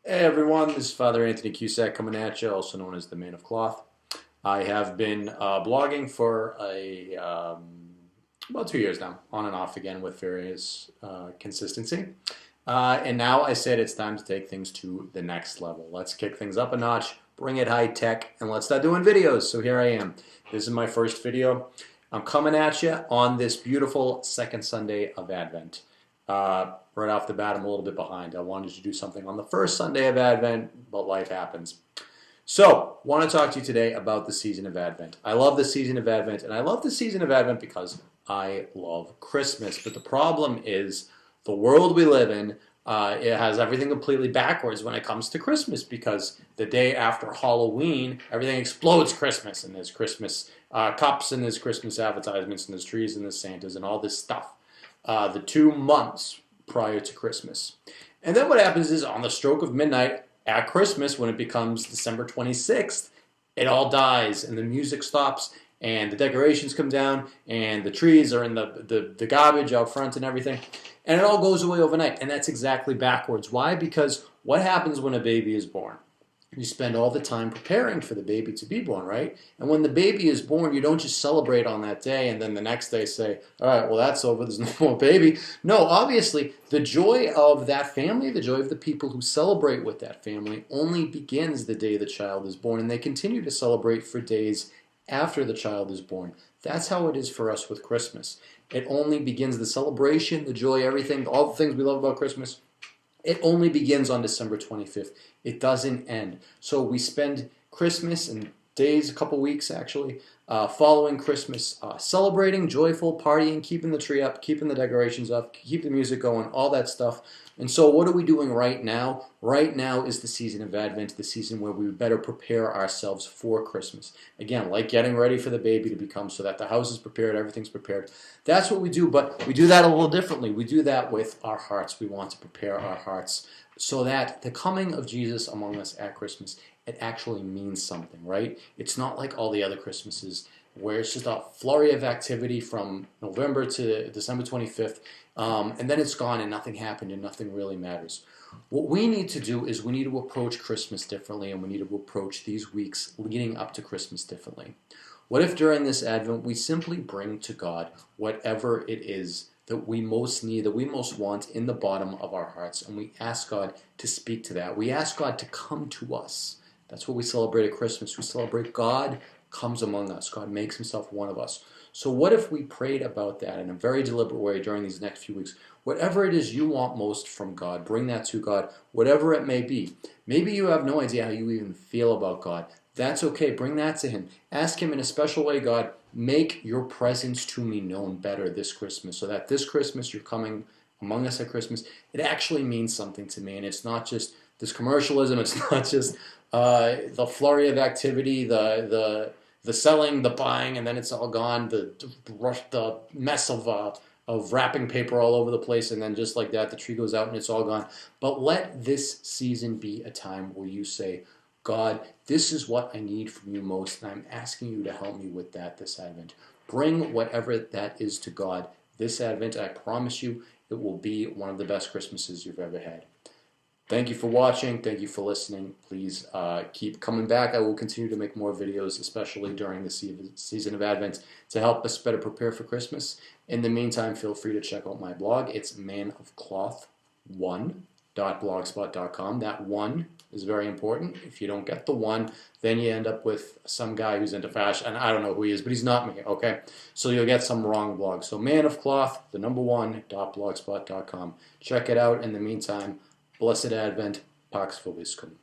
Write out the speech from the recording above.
Hey everyone, this is Father Anthony Cusack coming at you, also known as the Man of Cloth. I have been blogging for about 2 years now, on and off again with various consistency. And now I said it's time to take things to the next level. Let's kick things up a notch, bring it high tech, and let's start doing videos. So here I am. This is my first video. I'm coming at you on this beautiful second Sunday of Advent. Right off the bat, I'm a little bit behind. I wanted to do something on the first Sunday of Advent, but life happens. So, want to talk to you today about the season of Advent. I love the season of Advent, and I love the season of Advent because I love Christmas. But the problem is the world we live in, it has everything completely backwards when it comes to Christmas because the day after Halloween, everything explodes Christmas, and there's Christmas cups, and there's Christmas advertisements, and there's trees, and there's Santas, and all this stuff. The 2 months prior to Christmas. And then what happens is on the stroke of midnight at Christmas, when it becomes December 26th, it all dies and the music stops and the decorations come down and the trees are in the garbage out front and everything. And it all goes away overnight. And that's exactly backwards. Why? Because what happens when a baby is born? You spend all the time preparing for the baby to be born, right? And when the baby is born, you don't just celebrate on that day and then the next day say, all right, well, that's over, there's no more baby. No, obviously, the joy of that family, the joy of the people who celebrate with that family only begins the day the child is born, and they continue to celebrate for days after the child is born. That's how it is for us with Christmas. It only begins the celebration, the joy, everything, all the things we love about Christmas. It only begins on December 25th. It doesn't end. So we spend Christmas and days, a couple weeks actually, following Christmas, celebrating, joyful, partying, keeping the tree up, keeping the decorations up, keep the music going, all that stuff. And so what are we doing right now? Right now is the season of Advent, the season where we better prepare ourselves for Christmas. Again, like getting ready for the baby to become so that the house is prepared, everything's prepared. That's what we do, but we do that a little differently. We do that with our hearts. We want to prepare our hearts so that the coming of Jesus among us at Christmas, it actually means something, right? It's not like all the other Christmases where it's just a flurry of activity from November to December 25th, and then it's gone and nothing happened and nothing really matters. What we need to do is we need to approach Christmas differently, and we need to approach these weeks leading up to Christmas differently. What if during this Advent we simply bring to God whatever it is that we most need, that we most want in the bottom of our hearts, and we ask God to speak to that. We ask God to come to us. That's what we celebrate at Christmas. We celebrate God comes among us. God makes himself one of us. So what if we prayed about that in a very deliberate way during these next few weeks? Whatever it is you want most from God, bring that to God, whatever it may be. Maybe you have no idea how you even feel about God. That's okay. Bring that to him. Ask him in a special way, God, make your presence to me known better this Christmas so that this Christmas you're coming among us at Christmas, it actually means something to me. And it's not just this commercialism. It's not just the flurry of activity, the selling, the buying, and then it's all gone. The mess of wrapping paper all over the place, and then just like that, the tree goes out and it's all gone. But let this season be a time where you say, God, this is what I need from you most, and I'm asking you to help me with that this Advent. Bring whatever that is to God this Advent. I promise you it will be one of the best Christmases you've ever had. Thank you for watching. Thank you for listening. Please keep coming back. I will continue to make more videos, especially during the season of Advent, to help us better prepare for Christmas. In the meantime, feel free to check out my blog. It's manofcloth1.blogspot.com. That 1 is very important. If you don't get the 1, then you end up with some guy who's into fashion, and I don't know who he is, but he's not me, okay? So you'll get some wrong blog. So manofcloth, the number 1.blogspot.com. Check it out. In the meantime, Blessed Advent, Pax Vobiscum.